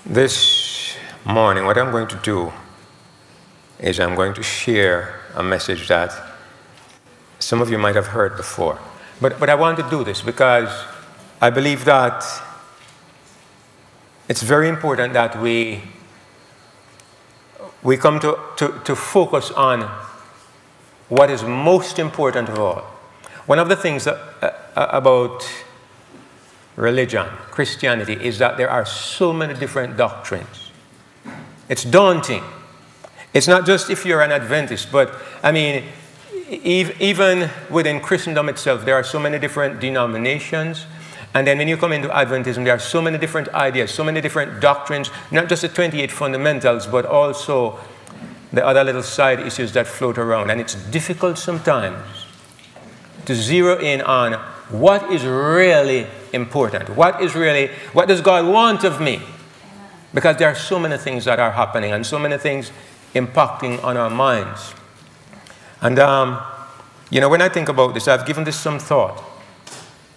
This morning, what I'm going to do is I'm going to share a message that some of you might have heard before. But I want to do this because I believe that it's very important that we come to focus on what is most important of all. One of the things about religion, Christianity, is that there are so many different doctrines. It's daunting. It's not just if you're an Adventist, but I mean, even within Christendom itself, there are so many different denominations. And then when you come into Adventism, there are so many different ideas, so many different doctrines, not just the 28 fundamentals, but also the other little side issues that float around. And it's difficult sometimes to zero in on what is really important. What does God want of me? Because there are so many things that are happening and so many things impacting on our minds. And, when I think about this, I've given this some thought.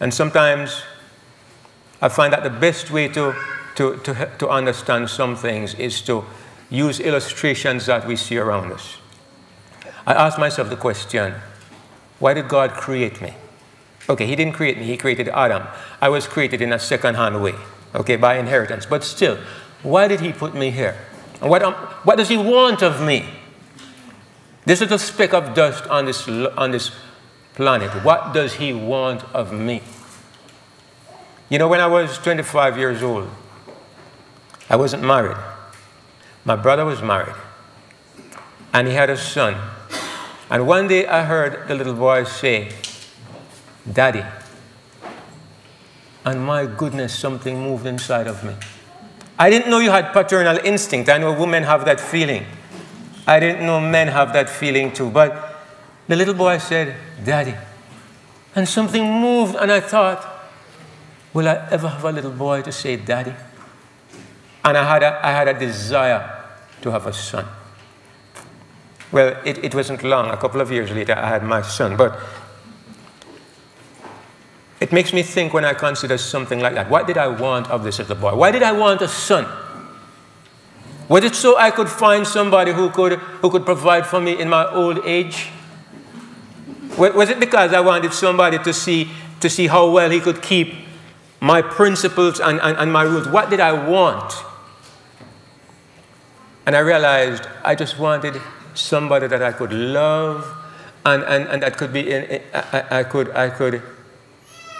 And sometimes I find that the best way to understand some things is to use illustrations that we see around us. I ask myself the question, why did God create me? Okay, he didn't create me, he created Adam. I was created in a second-hand way, okay, by inheritance. But still, why did he put me here? And what does he want of me? This little speck of dust on this planet, what does he want of me? You know, when I was 25 years old, I wasn't married. My brother was married, and he had a son. And one day I heard the little boy say, "Daddy." And my goodness, something moved inside of me. I didn't know you had paternal instinct. I know women have that feeling. I didn't know men have that feeling too. But the little boy said, "Daddy." And something moved, and I thought, will I ever have a little boy to say daddy? And I had a desire to have a son. Well, it wasn't long. A couple of years later, I had my son. But it makes me think when I consider something like that. What did I want of this little boy? Why did I want a son? Was it so I could find somebody who could provide for me in my old age? Was it because I wanted somebody to see how well he could keep my principles and my rules? What did I want? And I realized I just wanted somebody that I could love and that could be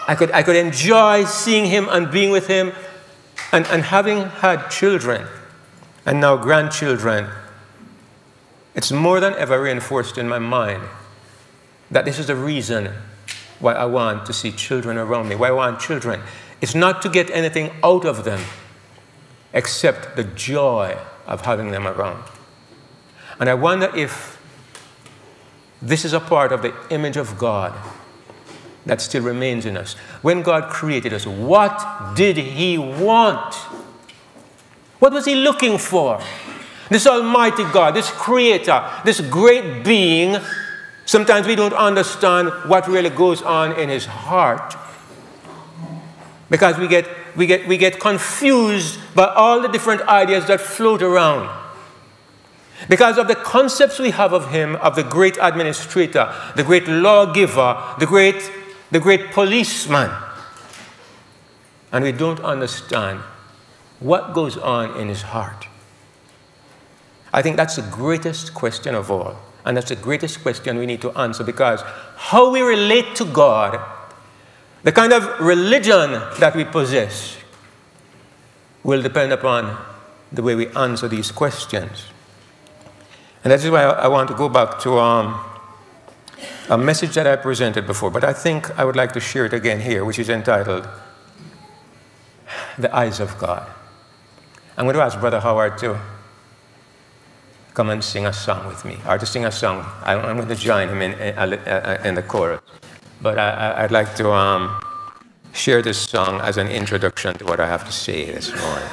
I could enjoy seeing him and being with him. And having had children and now grandchildren, it's more than ever reinforced in my mind that this is the reason why I want to see children around me, why I want children. It's not to get anything out of them except the joy of having them around. And I wonder if this is a part of the image of God that still remains in us. When God created us, what did he want? What was he looking for? This almighty God, this creator, this great being, sometimes we don't understand what really goes on in his heart because we get confused by all the different ideas that float around. Because of the concepts we have of him, of the great administrator, the great lawgiver, the great policeman. And we don't understand what goes on in his heart. I think that's the greatest question of all. And that's the greatest question we need to answer, because how we relate to God, the kind of religion that we possess, will depend upon the way we answer these questions. And that is why I want to go back to a message that I presented before, but I think I would like to share it again here, which is entitled, "The Eyes of God." I'm going to ask Brother Howard to come and sing a song with me, or to sing a song. I'm going to join him in the chorus. But I'd like to share this song as an introduction to what I have to say this morning.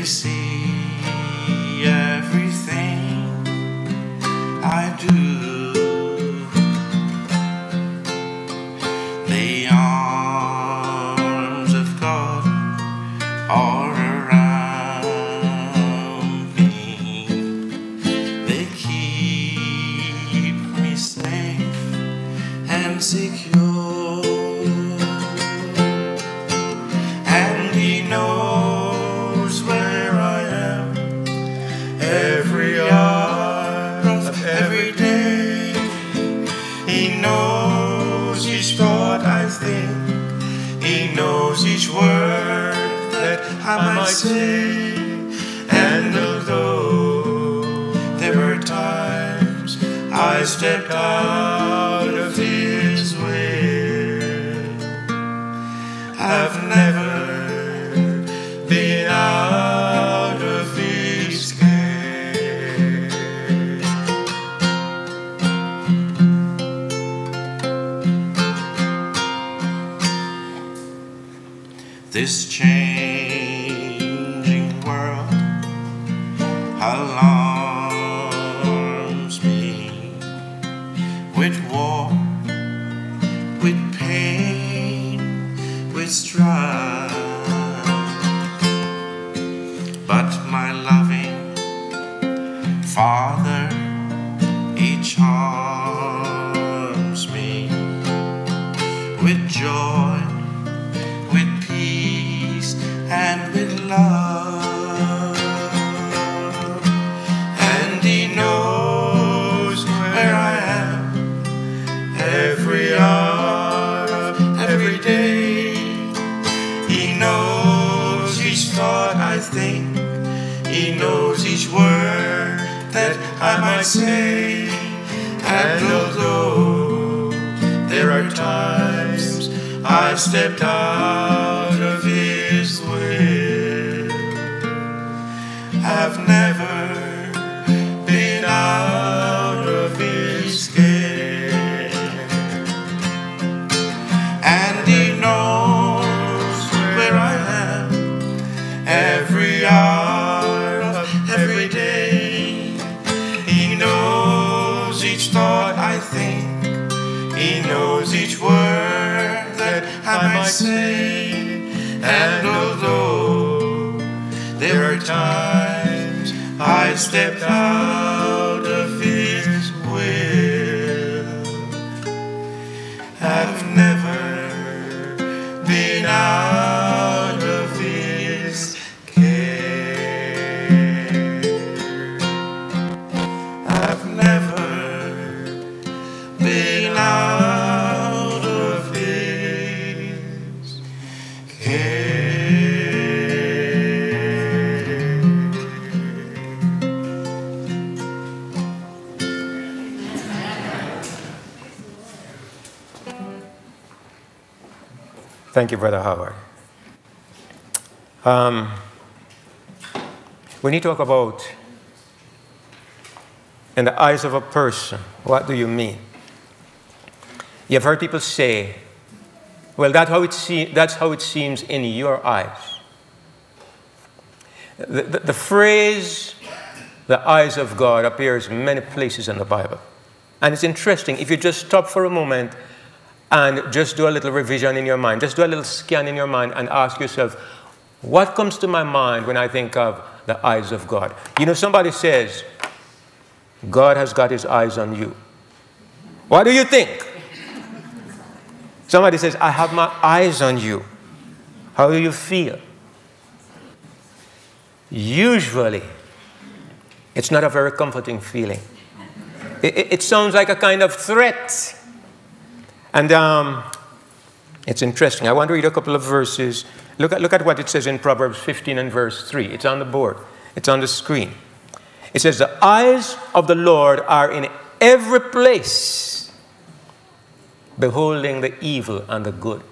They see everything I do. The arms of God are around me. They keep me safe and secure. And He knows where I am every hour of every day. He knows each thought I think. He knows each word that I might say. And although there were times I stepped out of His way, I've never been out of His care. This changing world alarms me with war, with pain, with strife. But my loving Father, He charms me with joy, with peace, and with love. And He knows where I am every hour of every day. He knows each thought I think. He knows each word that I might say. And although there are times I stepped out of His way, I've never been out of His care. And He knows where I am every hour of every day. He knows each thought I think. He knows each word that I might say. And although there are times I stepped out of His will, I've never been out of His care. I've never been out of His care. Thank you, Brother Howard. When you talk about in the eyes of a person, what do you mean? You've heard people say, well, that's how it seems in your eyes. The phrase, the eyes of God, appears many places in the Bible. And it's interesting, if you just stop for a moment and just do a little revision in your mind, just do a little scan in your mind and ask yourself, what comes to my mind when I think of the eyes of God? You know, somebody says, God has got His eyes on you. What do you think? Somebody says, I have my eyes on you. How do you feel? Usually, it's not a very comforting feeling. It sounds like a kind of threat. And it's interesting. I want to read a couple of verses. Look at what it says in Proverbs 15 and verse 3. It's on the board. It's on the screen. It says, the eyes of the Lord are in every place, beholding the evil and the good.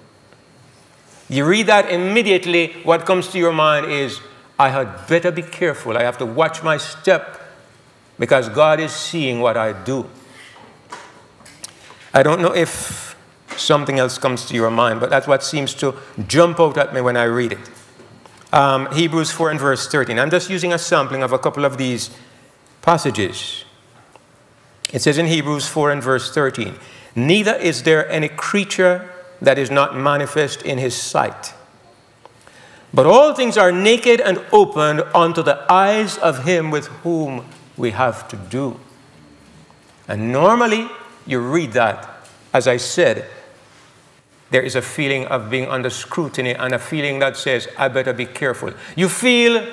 You read that, immediately what comes to your mind is, I had better be careful. I have to watch my step because God is seeing what I do. I don't know if something else comes to your mind, but that's what seems to jump out at me when I read it. Hebrews 4 and verse 13. I'm just using a sampling of a couple of these passages. It says in Hebrews 4 and verse 13, neither is there any creature that is not manifest in his sight. But all things are naked and opened unto the eyes of him with whom we have to do. And normally, you read that, as I said, there is a feeling of being under scrutiny and a feeling that says, I better be careful. You feel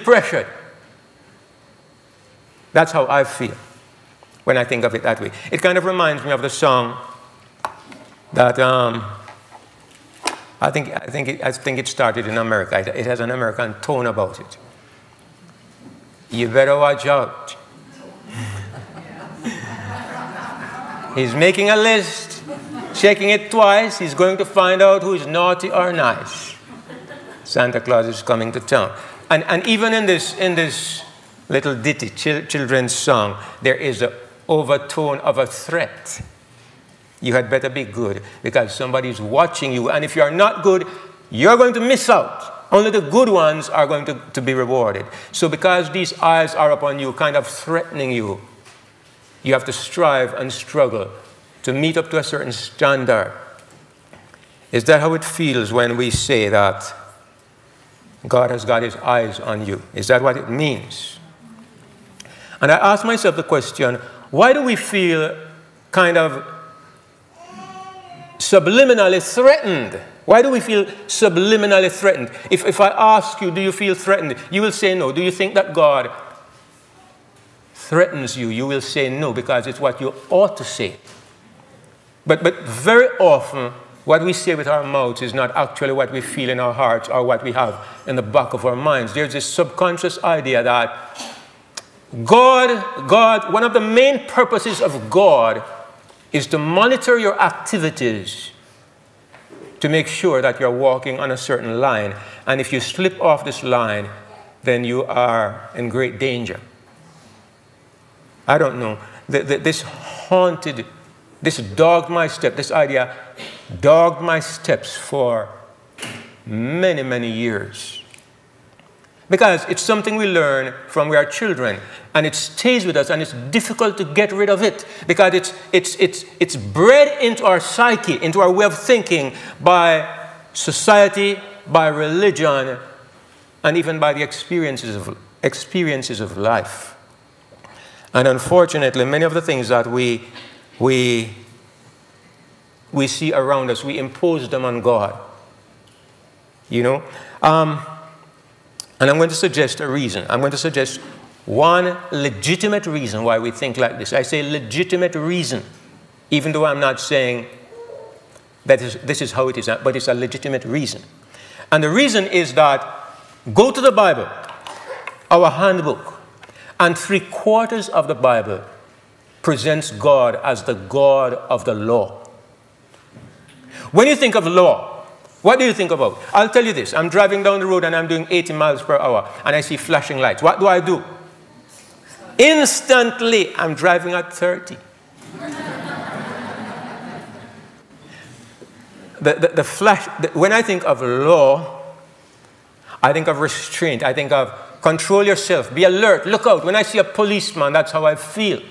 pressured. That's how I feel when I think of it that way. It kind of reminds me of the song that I think it started in America. It has an American tone about it. You better watch out. He's making a list, checking it twice. He's going to find out who is naughty or nice. Santa Claus is coming to town. And even in this little ditty, children's song, there is an overtone of a threat. You had better be good because somebody's watching you. And if you're not good, you're going to miss out. Only the good ones are going to be rewarded. So because these eyes are upon you, kind of threatening you, you have to strive and struggle to meet up to a certain standard. Is that how it feels when we say that God has got his eyes on you? Is that what it means? And I ask myself the question, why do we feel kind of subliminally threatened? Why do we feel subliminally threatened? If I ask you, do you feel threatened? You will say no. Do you think that God threatens you? You will say no because it's what you ought to say. But very often, what we say with our mouths is not actually what we feel in our hearts or what we have in the back of our minds. There's this subconscious idea that God, one of the main purposes of God is to monitor your activities to make sure that you're walking on a certain line. And if you slip off this line, then you are in great danger. I don't know. This dogged my step, this idea dogged my steps for many, many years. Because it's something we learn from we are children, and it stays with us, and it's difficult to get rid of it because it's bred into our psyche, into our way of thinking by society, by religion, and even by the experiences of life. And unfortunately, many of the things that we see around us, we impose them on God. You know? And I'm going to suggest a reason. I'm going to suggest one legitimate reason why we think like this. I say legitimate reason, even though I'm not saying that this is how it is, but it's a legitimate reason. And the reason is that go to the Bible, our handbook, and 3/4 of the Bible presents God as the God of the law. When you think of law, what do you think about? I'll tell you this. I'm driving down the road and I'm doing 80 miles per hour and I see flashing lights. What do? Instantly, I'm driving at 30. When I think of law, I think of restraint. I think of control yourself, be alert, look out. When I see a policeman, that's how I feel.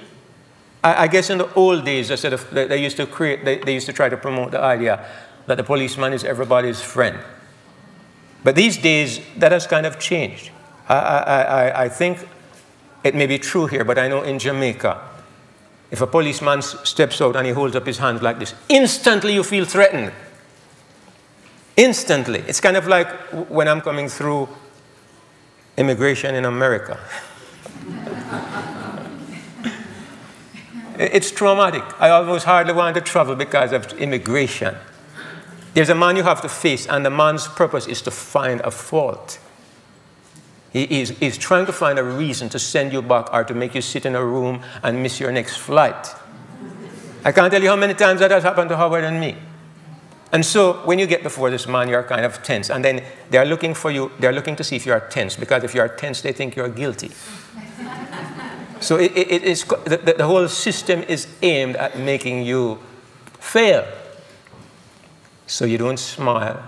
I guess in the old days, they used to try to promote the idea that the policeman is everybody's friend. But these days, that has kind of changed. I think it may be true here, but I know in Jamaica, if a policeman steps out and he holds up his hands like this, instantly you feel threatened. Instantly. It's kind of like when I'm coming through immigration in America. It's traumatic. I almost hardly want to travel because of immigration. There's a man you have to face, and the man's purpose is to find a fault. He's trying to find a reason to send you back or to make you sit in a room and miss your next flight. I can't tell you how many times that has happened to Howard and me. And so when you get before this man, you're kind of tense. And then they're looking for you. They're looking to see if you're tense. Because if you're tense, they think you're guilty. So the whole system is aimed at making you fail. So you don't smile.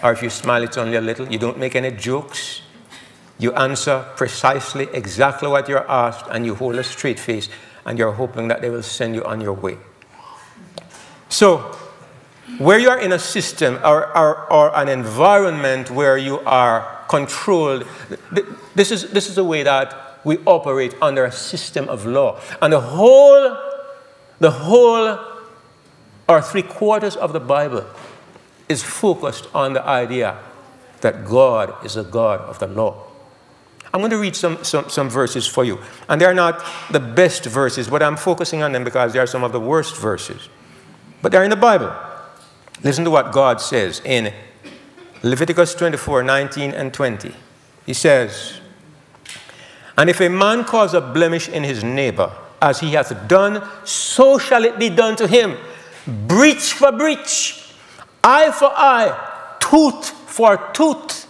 or if you smile, it's only a little. You don't make any jokes. You answer precisely exactly what you're asked, and you hold a straight face, and you're hoping that they will send you on your way. So, where you are in a system or an environment where you are controlled, this is the way that we operate under a system of law. And the whole or 3/4 of the Bible is focused on the idea that God is a God of the law. I'm going to read some verses for you. And they're not the best verses, but I'm focusing on them because they are some of the worst verses. But they're in the Bible. Listen to what God says in Leviticus 24:19 and 20. He says, "And if a man cause a blemish in his neighbor, as he hath done, so shall it be done to him. Breach for breach, eye for eye, tooth for tooth.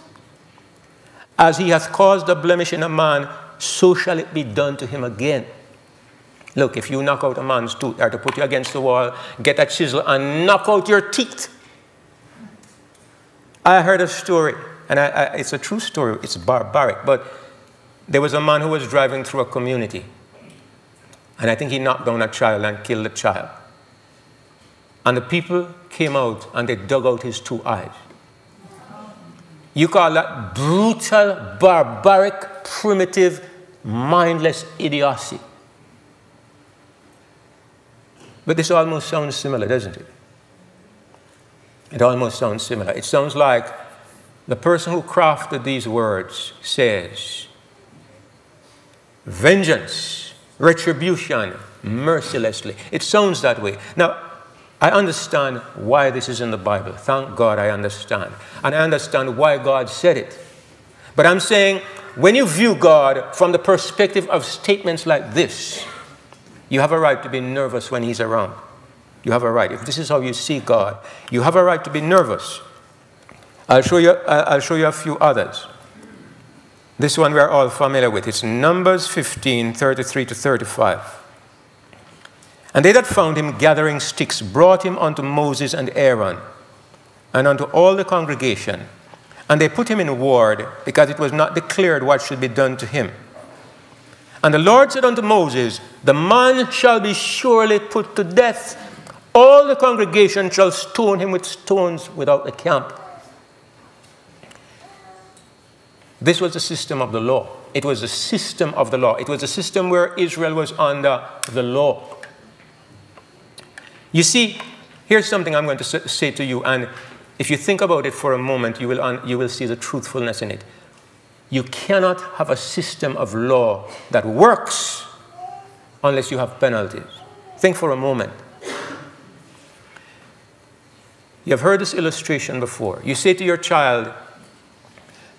As he hath caused a blemish in a man, so shall it be done to him again." Look, if you knock out a man's tooth, or to put you against the wall, get a chisel and knock out your teeth. I heard a story, and it's a true story, it's barbaric, but there was a man who was driving through a community, and I think he knocked down a child and killed the child. And the people came out and they dug out his 2 eyes. You call that brutal, barbaric, primitive, mindless idiocy. But this almost sounds similar, doesn't it? It almost sounds similar. It sounds like the person who crafted these words says, vengeance, retribution, mercilessly. It sounds that way. Now, I understand why this is in the Bible. Thank God I understand. And I understand why God said it. But I'm saying, when you view God from the perspective of statements like this, you have a right to be nervous when he's around. You have a right. If this is how you see God, you have a right to be nervous. I'll show you a few others. This one we're all familiar with. It's Numbers 15:33-35. "And they that found him gathering sticks brought him unto Moses and Aaron, and unto all the congregation. And they put him in ward, because it was not declared what should be done to him. And the Lord said unto Moses, The man shall be surely put to death. All the congregation shall stone him with stones without the camp." This was the system of the law. It was the system of the law. It was a system where Israel was under the law. You see, here's something I'm going to say to you, and if you think about it for a moment, you will see the truthfulness in it. You cannot have a system of law that works unless you have penalties. Think for a moment. You've heard this illustration before. You say to your child,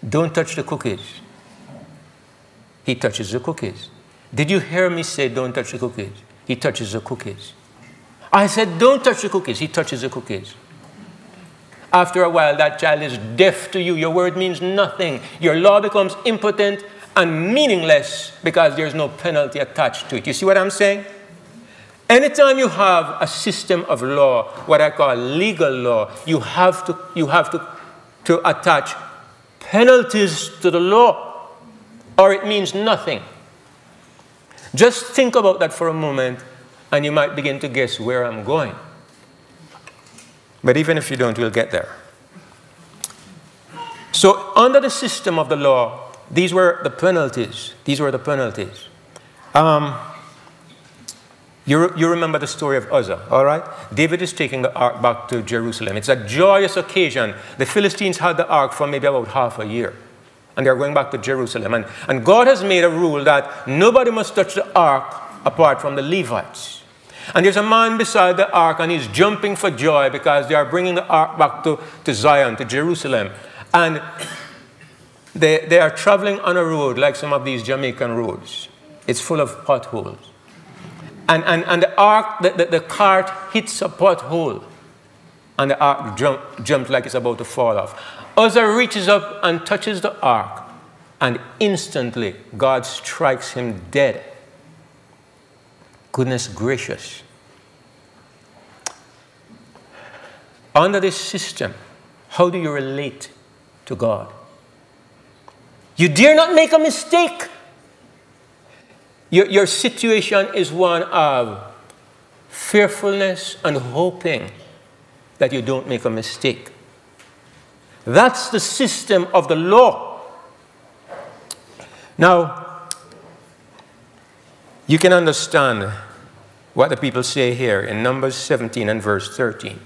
"Don't touch the cookies." He touches the cookies. Did you hear me say, "Don't touch the cookies"? He touches the cookies. I said, "Don't touch the cookies." He touches the cookies. After a while, that child is deaf to you. Your word means nothing. Your law becomes impotent and meaningless because there's no penalty attached to it. You see what I'm saying? Anytime you have a system of law, what I call legal law, you have to attach penalties to the law, or it means nothing. Just think about that for a moment, and you might begin to guess where I'm going. But even if you don't, we'll get there. So under the system of the law, these were the penalties. These were the penalties. You remember the story of Uzzah, all right? David is taking the ark back to Jerusalem. It's a joyous occasion. The Philistines had the ark for maybe about half a year, and they're going back to Jerusalem. And God has made a rule that nobody must touch the ark apart from the Levites. And there's a man beside the ark, and he's jumping for joy because they are bringing the ark back to Zion, to Jerusalem. And they are traveling on a road like some of these Jamaican roads. It's full of potholes. And the ark, the cart hits a pothole, and the ark jumps like it's about to fall off. Uzzah reaches up and touches the ark, and instantly God strikes him dead. Goodness gracious. Under this system, How do you relate to God? You dare not make a mistake. Your situation is one of fearfulness and hoping that you don't make a mistake. That's the system of the law. Now, you can understand what the people say here in Numbers 17 and verse 13.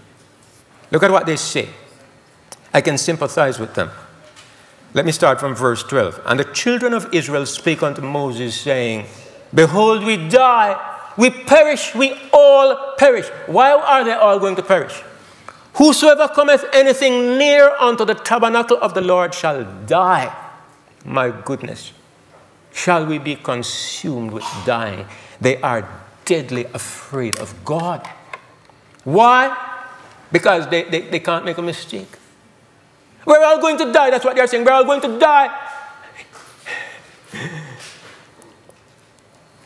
Look at what they say. I can sympathize with them. Let me start from verse 12. And the children of Israel spake unto Moses, saying, Behold, we die, we perish, we all perish. Why are they all going to perish? Whosoever cometh anything near unto the tabernacle of the Lord shall die. My goodness. Shall we be consumed with dying? They are deadly afraid of God. Why? Because they can't make a mistake. We're all going to die. That's what they're saying. We're all going to die.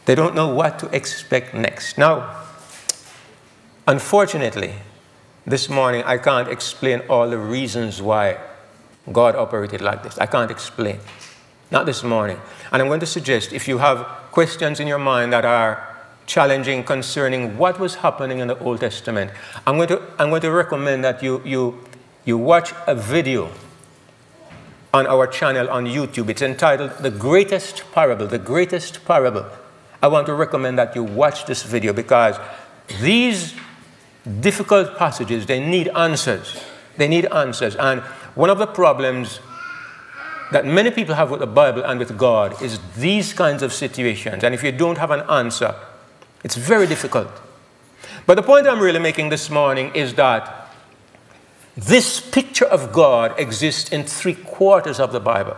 They don't know what to expect next. Now, unfortunately, this morning I can't explain all the reasons why God operated like this. I can't explain. Not this morning. And I'm going to suggest, if you have questions in your mind that are challenging concerning what was happening in the Old Testament, I'm going to recommend that you watch a video on our channel on YouTube. It's entitled The Greatest Parable. The Greatest Parable. I want to recommend that you watch this video because these difficult passages, they need answers. They need answers. And one of the problems that many people have with the Bible and with God is these kinds of situations. And if you don't have an answer, it's very difficult. But the point I'm really making this morning is that this picture of God exists in 3/4 of the Bible.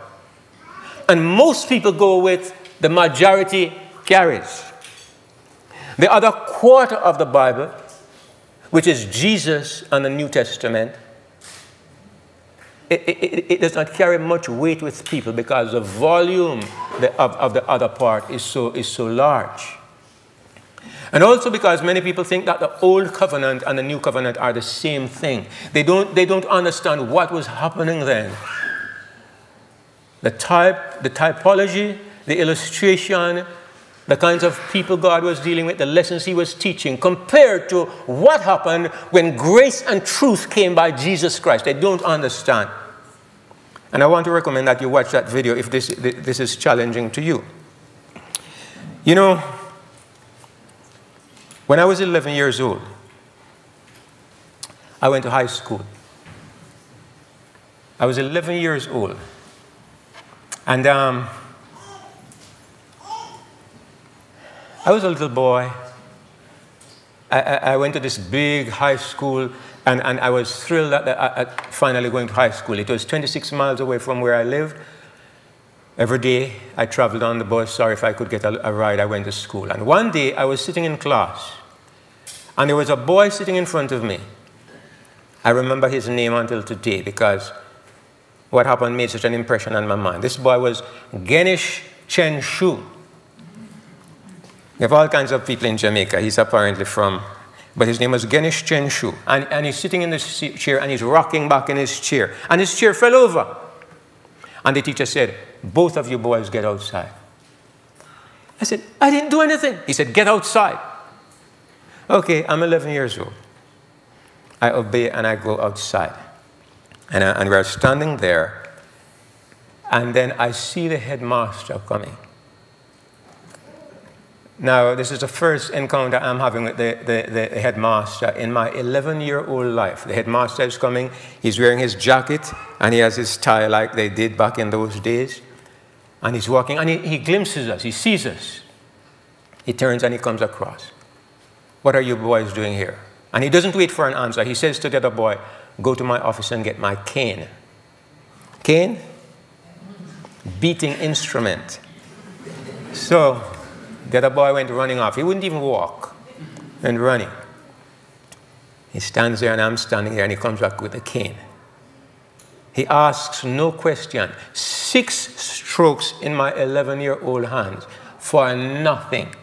And most people go with the majority carries. The other quarter of the Bible, which is Jesus and the New Testament, it does not carry much weight with people because the volume of the other part is so large. And also because many people think that the Old Covenant and the New Covenant are the same thing. They don't understand what was happening then. The typology, the illustration, the kinds of people God was dealing with, the lessons he was teaching, compared to what happened when grace and truth came by Jesus Christ. They don't understand. And I want to recommend that you watch that video if this is challenging to you. You know, when I was 11 years old, I went to high school. I was 11 years old. And I was a little boy. I went to this big high school, and I was thrilled at finally going to high school. It was 26 miles away from where I lived. Every day I traveled on the bus, or if I could get a ride, I went to school. And one day I was sitting in class, and there was a boy sitting in front of me. I remember his name until today because what happened made such an impression on my mind. This boy was Genish Chen Shu. We have all kinds of people in Jamaica. He's apparently from, but his name was Genish Chen Shu. And he's sitting in this chair, and he's rocking back in his chair. And his chair fell over. And the teacher said, "Both of you boys get outside." I said, "I didn't do anything." He said, "Get outside." Okay, I'm 11 years old. I obey and I go outside. And we're standing there. And then I see the headmaster coming. Now, this is the first encounter I'm having with the headmaster in my 11-year-old life. The headmaster is coming. He's wearing his jacket, and he has his tie like they did back in those days. And he's walking, and he glimpses us. He sees us. He turns, and he comes across. "What are you boys doing here?" And he doesn't wait for an answer. He says to the other boy, "Go to my office and get my cane." Cane? Beating instrument. So the other boy went running off. He wouldn't even walk. Went running. He stands there, and I'm standing there, and he comes back with a cane. He asks no question. 6 strokes in my 11-year-old hands for nothing.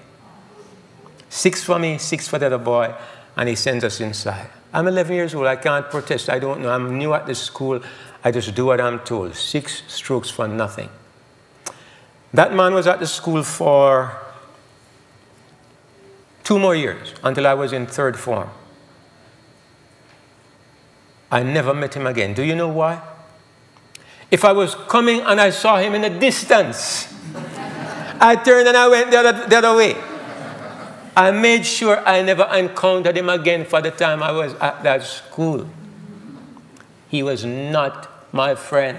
6 for me, 6 for the other boy, and he sends us inside. I'm 11 years old. I can't protest. I don't know. I'm new at this school. I just do what I'm told. 6 strokes for nothing. That man was at the school for 2 more years until I was in 3rd form. I never met him again. Do you know why? If I was coming and I saw him in the distance, I turned and I went the other way. I made sure I never encountered him again for the time I was at that school. He was not my friend.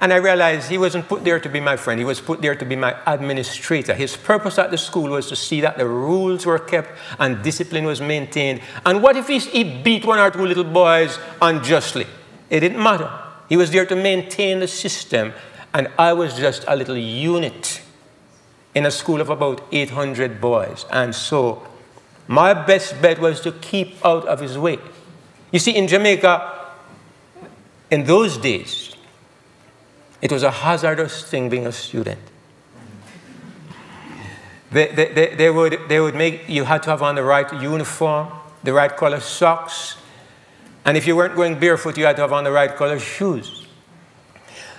And I realized he wasn't put there to be my friend. He was put there to be my administrator. His purpose at the school was to see that the rules were kept and discipline was maintained. And what if he beat 1 or 2 little boys unjustly? It didn't matter. He was there to maintain the system. And I was just a little unit in a school of about 800 boys. And so my best bet was to keep out of his way. You see, in Jamaica, in those days, it was a hazardous thing being a student. They would make, you had to have on the right uniform, the right color socks, and if you weren't going barefoot, you had to have on the right color shoes.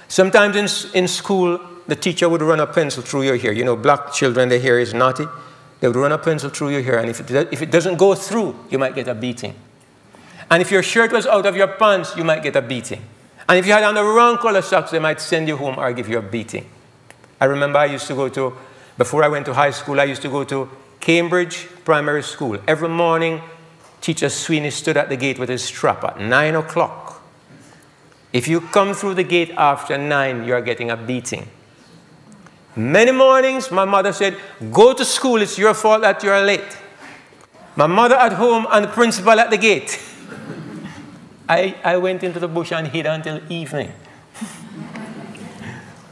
Sometimes in school, the teacher would run a pencil through your hair. You know, black children, their hair is naughty. They would run a pencil through your hair, and if it doesn't go through, you might get a beating. And if your shirt was out of your pants, you might get a beating. And if you had on the wrong color socks, they might send you home or give you a beating. I remember I used to go to, before I went to high school, I used to go to Cambridge Primary School. Every morning, Teacher Sweeney stood at the gate with his strap at 9 o'clock. If you come through the gate after 9, you're getting a beating. Many mornings, my mother said, go to school, it's your fault that you're late. My mother at home and the principal at the gate. I went into the bush and hid until evening.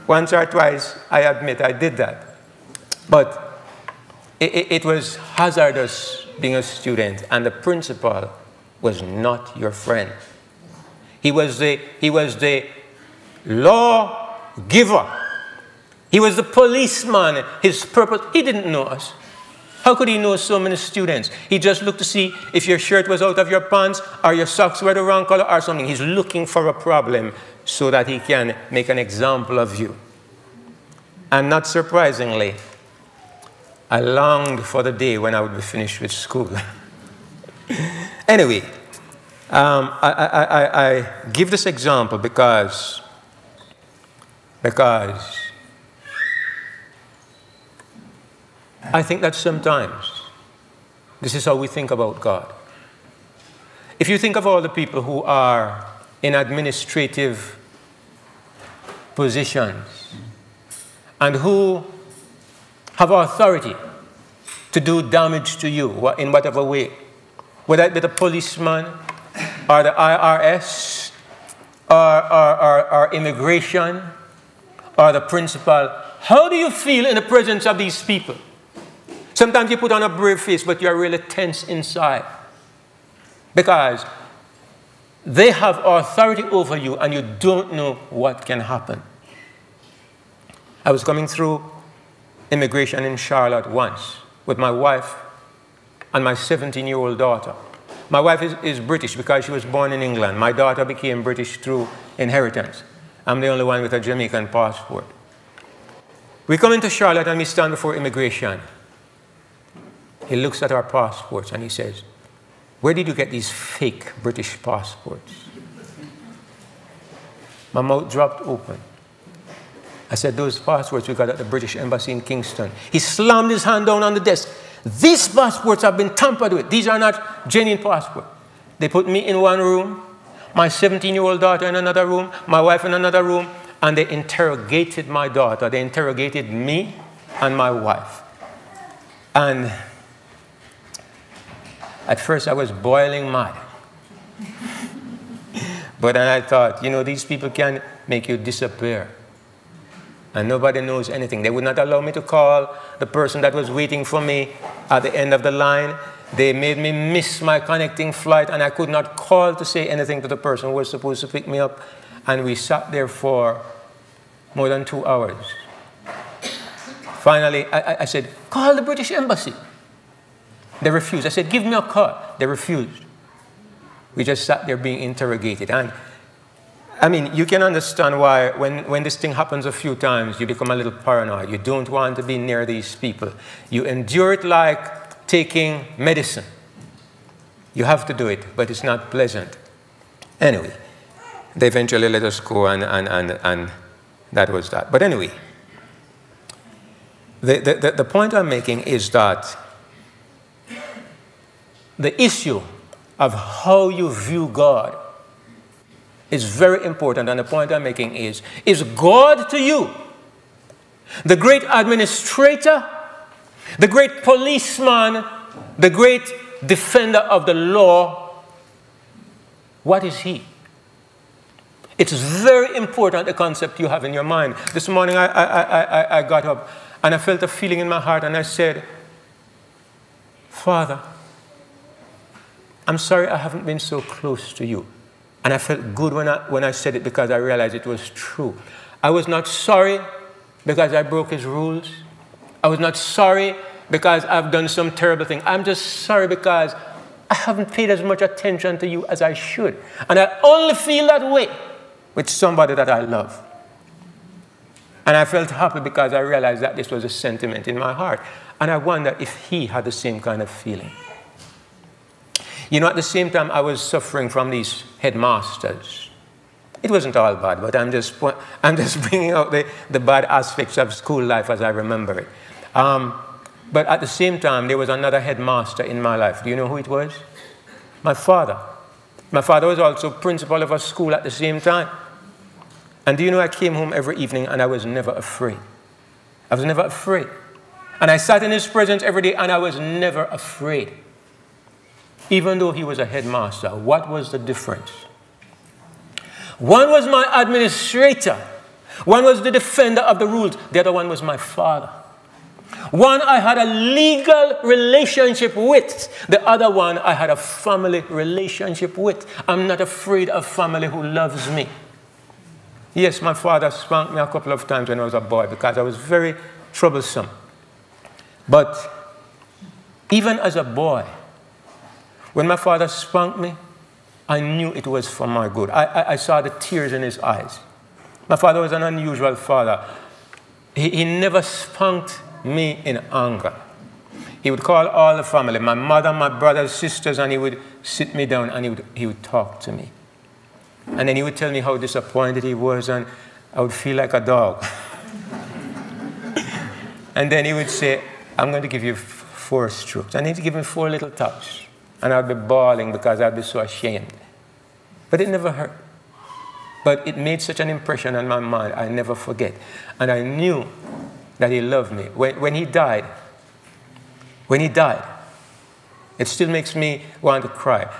Once or twice, I admit, I did that. But it was hazardous being a student, and the principal was not your friend. He was the law giver. He was the policeman. His purpose, he didn't know us. How could he know so many students? He just looked to see if your shirt was out of your pants or your socks were the wrong color or something. He's looking for a problem so that he can make an example of you. And not surprisingly, I longed for the day when I would be finished with school. Anyway, I give this example because I think that sometimes this is how we think about God. If you think of all the people who are in administrative positions and who have authority to do damage to you in whatever way, whether it be the policeman or the IRS or immigration or the principal, how do you feel in the presence of these people? Sometimes you put on a brave face, but you're really tense inside because they have authority over you and you don't know what can happen. I was coming through immigration in Charlotte once with my wife and my 17-year-old daughter. My wife is British because she was born in England. My daughter became British through inheritance. I'm the only one with a Jamaican passport. We come into Charlotte and we stand before immigration. He looks at our passports and he says, where did you get these fake British passports? My mouth dropped open. I said, those passports we got at the British Embassy in Kingston. He slammed his hand down on the desk. These passports have been tampered with. These are not genuine passports. They put me in one room, my 17-year-old daughter in another room, my wife in another room, and they interrogated my daughter. They interrogated me and my wife. And at first I was boiling mad. But then I thought, you know, these people can make you disappear. And nobody knows anything. They would not allow me to call the person that was waiting for me at the end of the line. They made me miss my connecting flight, and I could not call to say anything to the person who was supposed to pick me up. And we sat there for more than 2 hours. Finally, I said, call the British Embassy. They refused. I said, give me a cut. They refused. We just sat there being interrogated. And I mean, you can understand why when this thing happens a few times, you become a little paranoid. You don't want to be near these people. You endure it like taking medicine. You have to do it, but it's not pleasant. Anyway, they eventually let us go, and that was that. But anyway, the point I'm making is that the issue of how you view God is very important, and the point I'm making is God to you the great administrator, the great policeman, the great defender of the law? What is he? It's very important, the concept you have in your mind. This morning I got up and I felt a feeling in my heart, and I said, Father, I'm sorry I haven't been so close to you. And I felt good when I said it, because I realized it was true. I was not sorry because I broke his rules. I was not sorry because I've done some terrible thing. I'm just sorry because I haven't paid as much attention to you as I should. And I only feel that way with somebody that I love. And I felt happy because I realized that this was a sentiment in my heart. And I wonder if he had the same kind of feeling. You know, at the same time, I was suffering from these headmasters. It wasn't all bad, but I'm just bringing out the bad aspects of school life as I remember it. But at the same time, there was another headmaster in my life. Do you know who it was? My father. My father was also principal of a school at the same time. And do you know, I came home every evening and I was never afraid. I was never afraid. And I sat in his presence every day and I was never afraid. Even though he was a headmaster, what was the difference? One was my administrator. One was the defender of the rules. The other one was my father. One I had a legal relationship with. The other one I had a family relationship with. I'm not afraid of family who loves me. Yes, my father spanked me a couple of times when I was a boy because I was very troublesome. But even as a boy, when my father spanked me, I knew it was for my good. I saw the tears in his eyes. My father was an unusual father. He never spanked me in anger. He would call all the family, my mother, my brothers, sisters, and he would sit me down and he would talk to me. And then he would tell me how disappointed he was, and I would feel like a dog. And then he would say, I'm going to give you 4 strokes. And he'd give me 4 little taps. And I'd be bawling because I'd be so ashamed. But it never hurt. But it made such an impression on my mind, I never forget. And I knew that he loved me. When he died, it still makes me want to cry.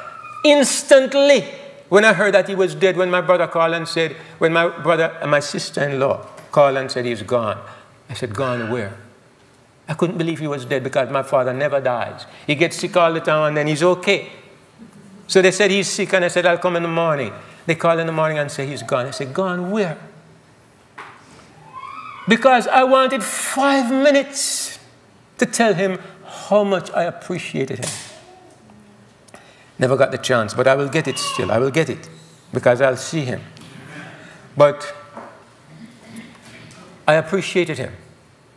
Instantly, when I heard that he was dead, when my brother called and said, when my brother and my sister-in-law called and said he's gone, I said, gone where? I couldn't believe he was dead because my father never dies. He gets sick all the time and then he's okay. So they said he's sick, and I said, I'll come in the morning. They call in the morning and say he's gone. I said, gone where? Because I wanted 5 minutes to tell him how much I appreciated him. Never got the chance, but I will get it still. I will get it because I'll see him. But I appreciated him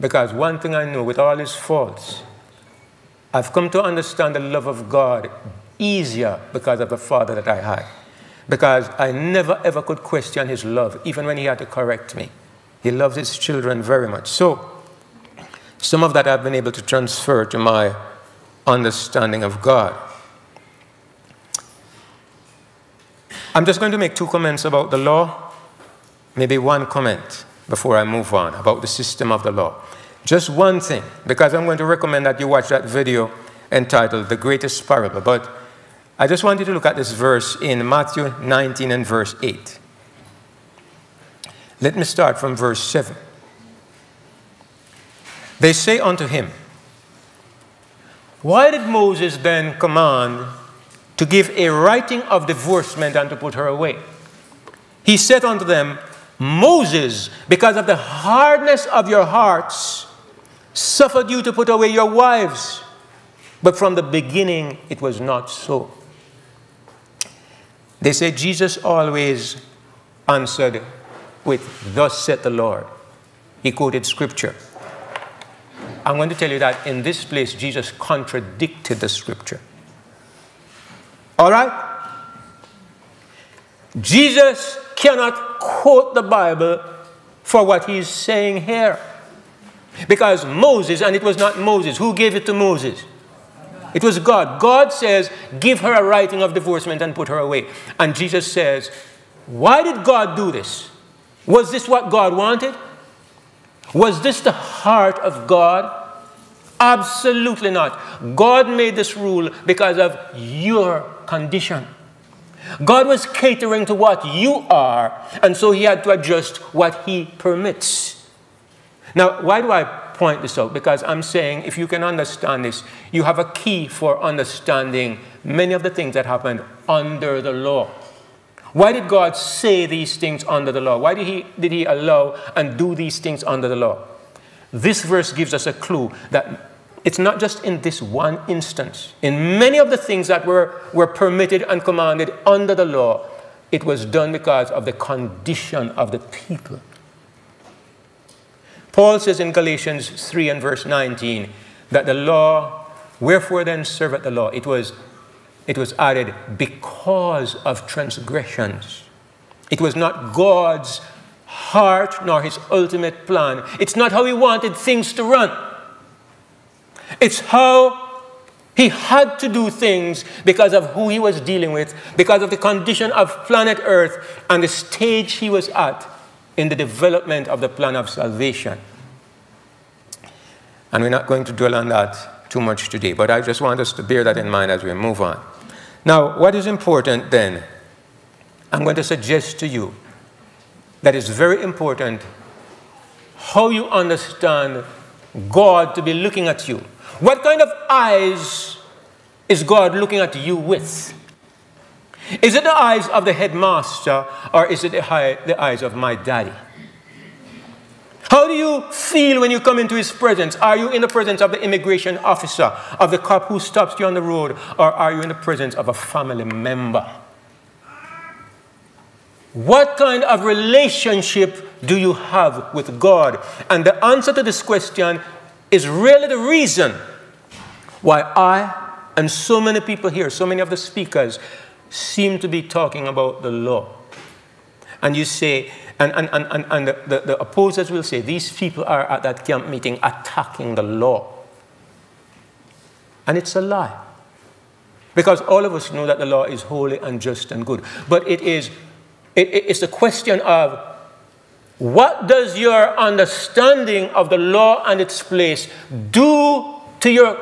because one thing I know, with all his faults, I've come to understand the love of God easier because of the father that I had. Because I never ever could question his love, even when he had to correct me. He loves his children very much. So, some of that I've been able to transfer to my understanding of God. I'm just going to make 2 comments about the law, maybe 1 comment before I move on about the system of the law. Just 1 thing, because I'm going to recommend that you watch that video entitled The Greatest Parable. But I just want you to look at this verse in Matthew 19 and verse 8. Let me start from verse 7. They say unto him, why did Moses then command to give a writing of divorcement and to put her away? He said unto them, Moses, because of the hardness of your hearts, suffered you to put away your wives. But from the beginning, it was not so. They say Jesus always answered with, "Thus saith the Lord." He quoted scripture. I'm going to tell you that in this place, Jesus contradicted the scripture. All right? Jesus cannot quote the Bible for what he's saying here. Because Moses, and it was not Moses, who gave it to Moses? It was God. God says, give her a writing of divorcement and put her away. And Jesus says, why did God do this? Was this what God wanted? Was this the heart of God? Absolutely not. God made this rule because of your condition. God was catering to what you are, and so he had to adjust what he permits. Now, why do I point this out? Because I'm saying if you can understand this, you have a key for understanding many of the things that happened under the law. Why did God say these things under the law? Why did he allow and do these things under the law? This verse gives us a clue that it's not just in this one instance. In many of the things that were permitted and commanded under the law, it was done because of the condition of the people. Paul says in Galatians 3 and verse 19 that the law, wherefore then serveth the law? It was added because of transgressions. It was not God's heart nor his ultimate plan. It's not how he wanted things to run. It's how he had to do things because of who he was dealing with, because of the condition of planet Earth and the stage he was at in the development of the plan of salvation. And we're not going to dwell on that too much today, but I just want us to bear that in mind as we move on. Now, what is important then? I'm going to suggest to you that it's very important how you understand God to be looking at you. What kind of eyes is God looking at you with? Is it the eyes of the headmaster, or is it the eyes of my daddy? How do you feel when you come into his presence? Are you in the presence of the immigration officer, of the cop who stops you on the road, or are you in the presence of a family member? What kind of relationship do you have with God? And the answer to this question is really the reason why I and so many people here, so many of the speakers, seem to be talking about the law. And you say, and the opposers will say, these people are at that camp meeting attacking the law. And it's a lie. Because all of us know that the law is holy and just and good. But it's the question of, what does your understanding of the law and its place do to your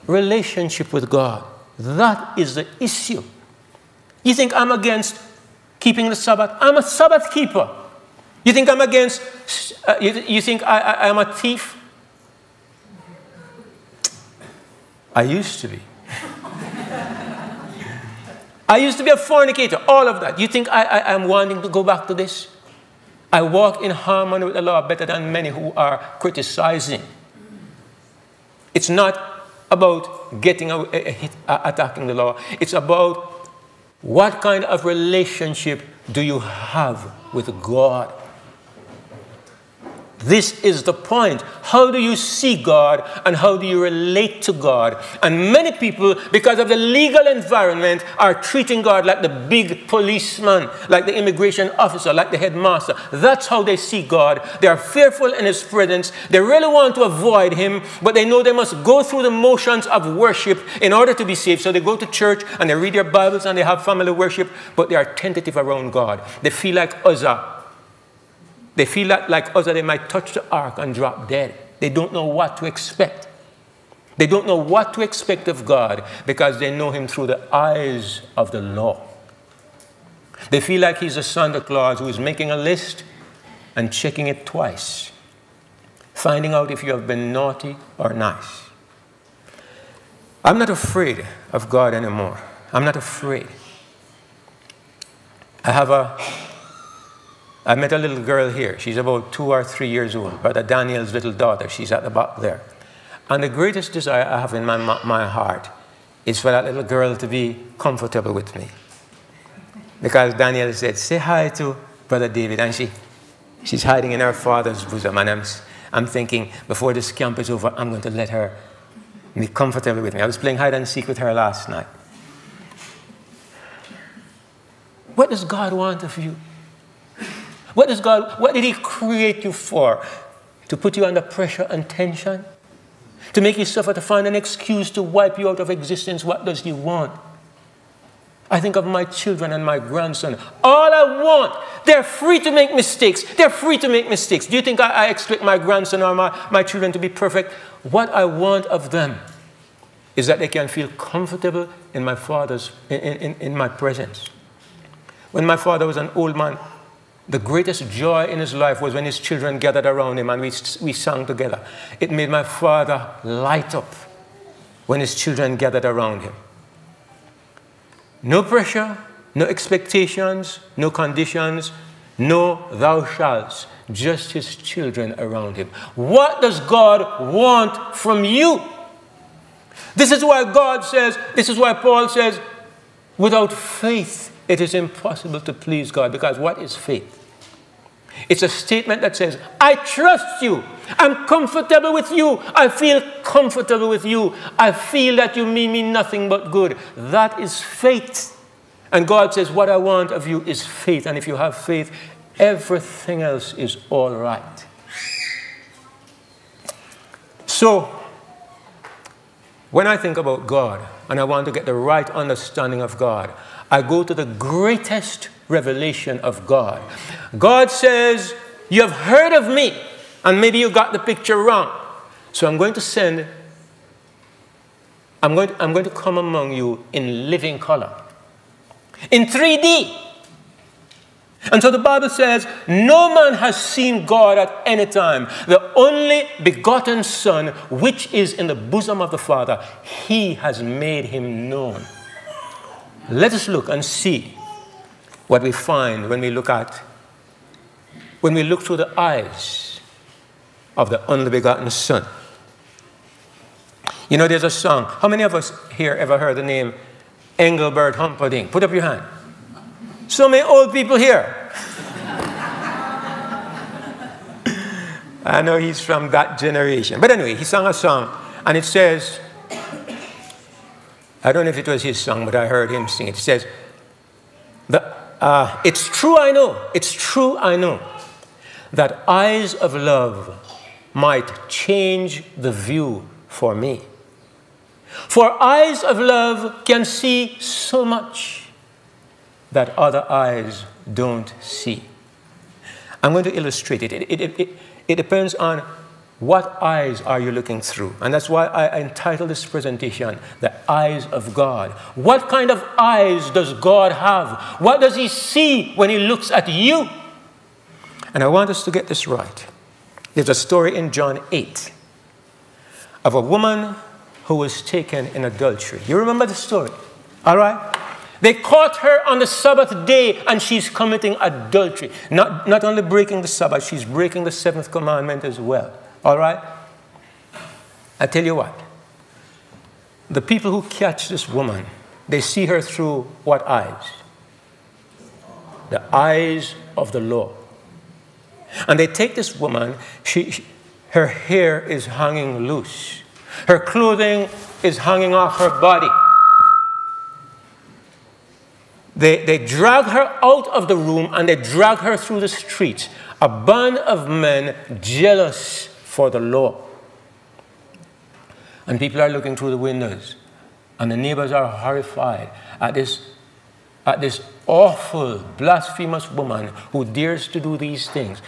relationship with God? That is the issue. You think I'm against keeping the Sabbath? I'm a Sabbath keeper. You think I'm against, you think I am a thief? I used to be. I used to be a fornicator, all of that. You think I am wanting to go back to this? I walk in harmony with the law better than many who are criticizing. It's not about getting attacking the law. It's about what kind of relationship do you have with God? This is the point. How do you see God and how do you relate to God? And many people, because of the legal environment, are treating God like the big policeman, like the immigration officer, like the headmaster. That's how they see God. They are fearful in his presence. They really want to avoid him, but they know they must go through the motions of worship in order to be saved. So they go to church and they read their Bibles and they have family worship, but they are tentative around God. They feel like Uzzah. They feel like Uzzah, they might touch the ark and drop dead. They don't know what to expect. They don't know what to expect of God because they know him through the eyes of the law. They feel like he's a Santa Claus who is making a list and checking it twice, finding out if you have been naughty or nice. I'm not afraid of God anymore. I'm not afraid. I met a little girl here. She's about 2 or 3 years old. Brother Daniel's little daughter. She's at the back there. And the greatest desire I have in my heart is for that little girl to be comfortable with me. Because Daniel said, say hi to Brother David. And she's hiding in her father's bosom. And I'm thinking, before this camp is over, I'm going to let her be comfortable with me. I was playing hide and seek with her last night. What does God want of you? What did he create you for? To put you under pressure and tension? To make you suffer, to find an excuse to wipe you out of existence? What does he want? I think of my children and my grandson. All I want, they're free to make mistakes. They're free to make mistakes. Do you think I expect my grandson or my children to be perfect? What I want of them is that they can feel comfortable in my father's, in my presence. When my father was an old man, the greatest joy in his life was when his children gathered around him and we sang together. It made my father light up when his children gathered around him. No pressure, no expectations, no conditions, no thou shalt, just his children around him. What does God want from you? This is why God says, this is why Paul says, without faith, it is impossible to please God. Because what is faith? It's a statement that says, I trust you. I'm comfortable with you. I feel comfortable with you. I feel that you mean me nothing but good. That is faith. And God says, what I want of you is faith. And if you have faith, everything else is all right. So, when I think about God, and I want to get the right understanding of God, I go to the greatest revelation of God. God says, you have heard of me, and maybe you got the picture wrong. So I'm going to send, I'm going to come among you in living color, in 3D. And so the Bible says, no man has seen God at any time. The only begotten Son, which is in the bosom of the Father, he has made him known. Let us look and see what we find when we look through the eyes of the only begotten Son. You know, there's a song. How many of us here ever heard the name Engelbert Humperdinck? Put up your hand. So many old people here. I know he's from that generation. But anyway, he sang a song, and it says, I don't know if it was his song, but I heard him sing it. It says, it's true I know, that eyes of love might change the view for me. For eyes of love can see so much that other eyes don't see. I'm going to illustrate it. It depends on what eyes are you looking through. And that's why I entitled this presentation, The Eyes of God. What kind of eyes does God have? What does he see when he looks at you? And I want us to get this right. There's a story in John 8 of a woman who was taken in adultery. You remember the story? All right? They caught her on the Sabbath day, and she's committing adultery. Not only breaking the Sabbath, she's breaking the seventh commandment as well. All right? I tell you what. The people who catch this woman, they see her through what eyes? The eyes of the law. And they take this woman, her hair is hanging loose. Her clothing is hanging off her body. They drag her out of the room and they drag her through the streets. A band of men jealous for the law. And people are looking through the windows. And the neighbors are horrified at this awful, blasphemous woman who dares to do these things.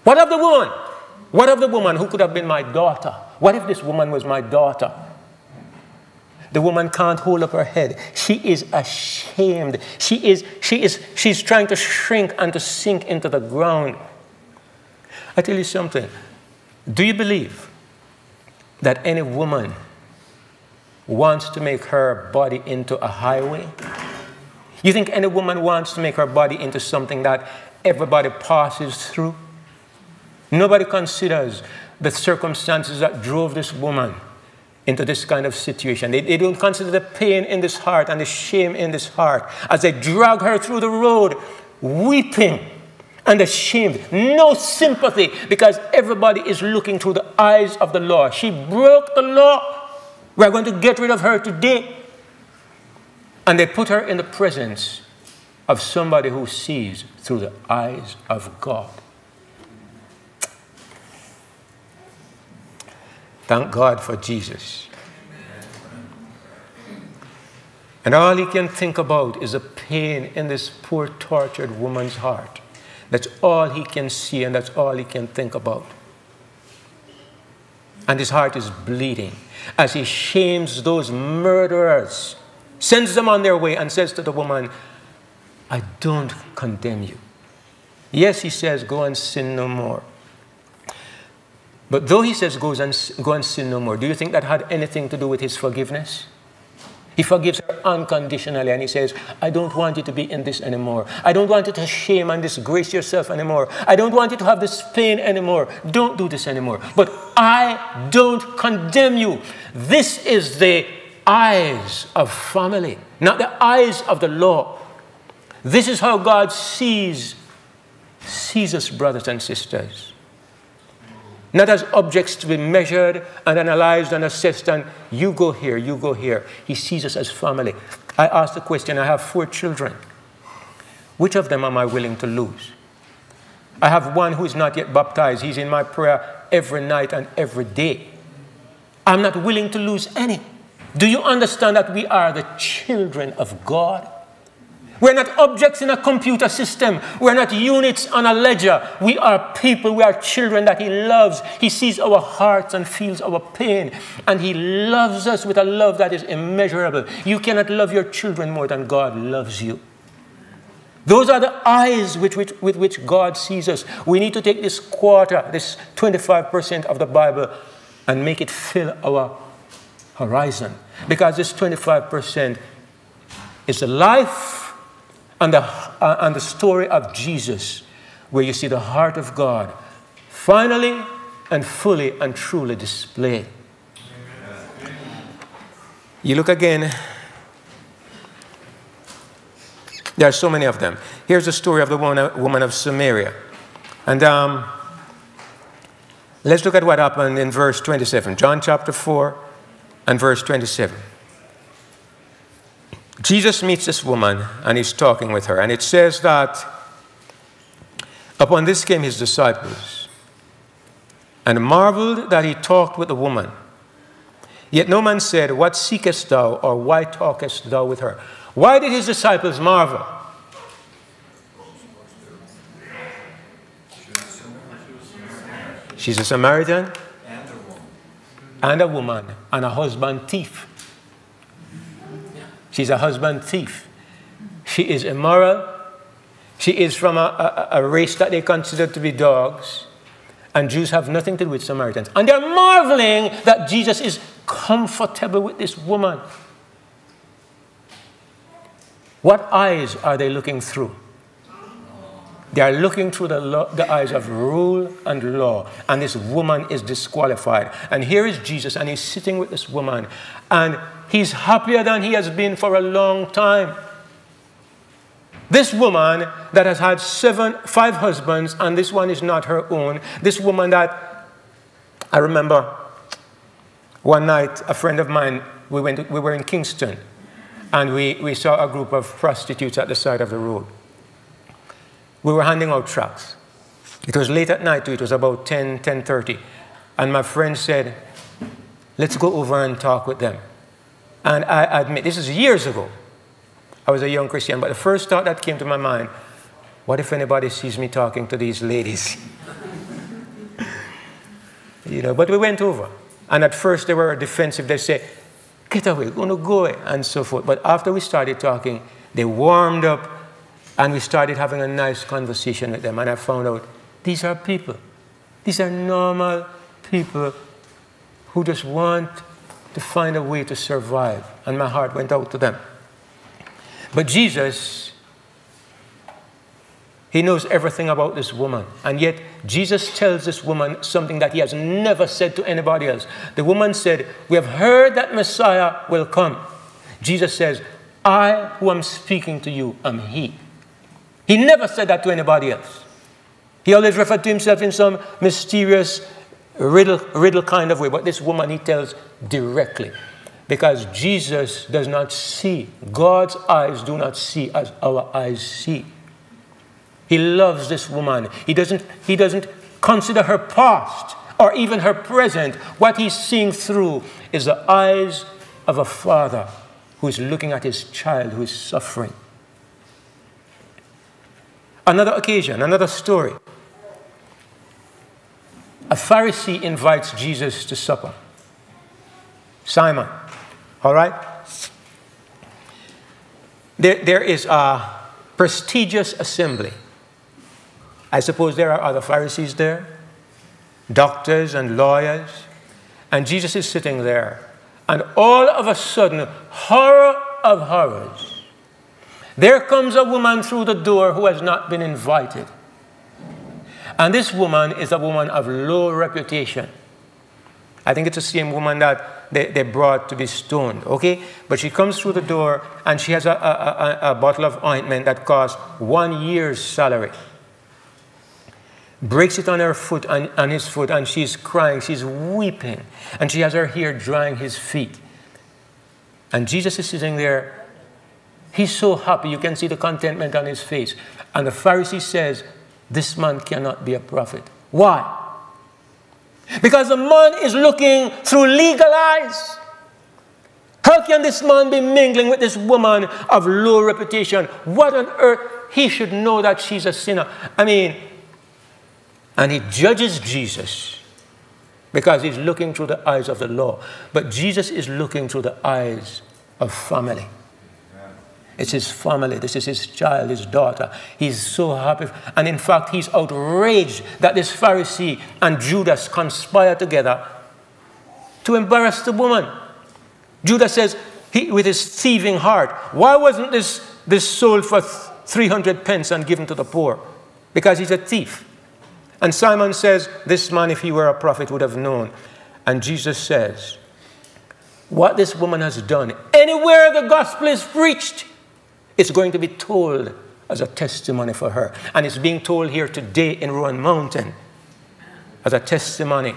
What of the woman? What of the woman who could have been my daughter? What if this woman was my daughter? The woman can't hold up her head. She is ashamed. She's trying to shrink and to sink into the ground. I tell you something. Do you believe that any woman wants to make her body into a highway? You think any woman wants to make her body into something that everybody passes through? Nobody considers the circumstances that drove this woman into this kind of situation. They don't consider the pain in this heart and the shame in this heart as they drag her through the road, weeping and ashamed. No sympathy, because everybody is looking through the eyes of the law. She broke the law. We're going to get rid of her today. And they put her in the presence of somebody who sees through the eyes of God. Thank God for Jesus. And all he can think about is the pain in this poor, tortured woman's heart. That's all he can see, and that's all he can think about. And his heart is bleeding as he shames those murderers, sends them on their way, and says to the woman, I don't condemn you. Yes, he says, go and sin no more. But though he says, go and sin no more, do you think that had anything to do with his forgiveness? He forgives her unconditionally, and he says, I don't want you to be in this anymore. I don't want you to shame and disgrace yourself anymore. I don't want you to have this pain anymore. Don't do this anymore. But I don't condemn you. This is the eyes of family, not the eyes of the law. This is how God sees us, brothers and sisters. Not as objects to be measured and analyzed and assessed and you go here, you go here. He sees us as family. I asked the question, I have 4 children. Which of them am I willing to lose? I have one who is not yet baptized. He's in my prayer every night and every day. I'm not willing to lose any. Do you understand that we are the children of God? We're not objects in a computer system. We're not units on a ledger. We are people. We are children that he loves. He sees our hearts and feels our pain. And he loves us with a love that is immeasurable. You cannot love your children more than God loves you. Those are the eyes with which God sees us. We need to take this quarter, this 25% of the Bible, and make it fill our horizon. Because this 25% is the life and the story of Jesus, where you see the heart of God finally and fully and truly displayed. You look again. There are so many of them. Here's the story of the woman of Samaria. And let's look at what happened in verse 27. John chapter 4 and verse 27. Jesus meets this woman and he's talking with her. And it says that upon this came his disciples and marveled that he talked with the woman. Yet no man said, what seekest thou, or why talkest thou with her? Why did his disciples marvel? She's a Samaritan and a woman and a husband thief. She's a husband thief. She is immoral. She is from a race that they consider to be dogs. And Jews have nothing to do with Samaritans. And they're marveling that Jesus is comfortable with this woman. What eyes are they looking through? They are looking through the eyes of rule and law. And this woman is disqualified. And here is Jesus, and he's sitting with this woman. And he's happier than he has been for a long time. This woman that has had 5 husbands, and this one is not her own. This woman that, I remember one night, a friend of mine, we were in Kingston, and we saw a group of prostitutes at the side of the road. We were handing out tracts. It was late at night too. It was about 10:30. And my friend said, let's go over and talk with them. And I admit, this is years ago. I was a young Christian, but the first thought that came to my mind, what if anybody sees me talking to these ladies? But we went over. And at first they were defensive. They said, get away, gonna go away, and so forth. But after we started talking, they warmed up, and we started having a nice conversation with them. And I found out, these are people. These are normal people who just want to find a way to survive. And my heart went out to them. But Jesus, He knows everything about this woman. And yet, Jesus tells this woman something that he has never said to anybody else. The woman said, we have heard that Messiah will come. Jesus says, I who am speaking to you am he. He never said that to anybody else. He always referred to himself in some mysterious riddle kind of way. But this woman he tells directly. Because Jesus does not see. God's eyes do not see as our eyes see. He loves this woman. He doesn't consider her past or even her present. What he's seeing through is the eyes of a father who is looking at his child who is suffering. Another occasion, another story. A Pharisee invites Jesus to supper. Simon, all right? There is a prestigious assembly. I suppose there are other Pharisees there, doctors and lawyers, and Jesus is sitting there. And all of a sudden, horror of horrors, there comes a woman through the door who has not been invited. And this woman is a woman of low reputation. I think it's the same woman that they brought to be stoned, okay? But she comes through the door and she has a bottle of ointment that costs 1 year's salary. Breaks it on her foot, on his foot, and she's crying, she's weeping. And she has her hair drying his feet. And Jesus is sitting there. He's so happy, you can see the contentment on his face. And the Pharisee says, this man cannot be a prophet. Why? Because the man is looking through legal eyes. How can this man be mingling with this woman of low reputation? What on earth? He should know that she's a sinner. I mean, and he judges Jesus because he's looking through the eyes of the law. But Jesus is looking through the eyes of family. It's his family. This is his child, his daughter. He's so happy. And in fact, he's outraged that this Pharisee and Judas conspire together to embarrass the woman. Judas says, with his thieving heart, why wasn't this sold for 300 pence and given to the poor? Because he's a thief. And Simon says, this man, if he were a prophet, would have known. And Jesus says, what this woman has done, anywhere the gospel is preached, it's going to be told as a testimony for her. And it's being told here today in Rowan Mountain as a testimony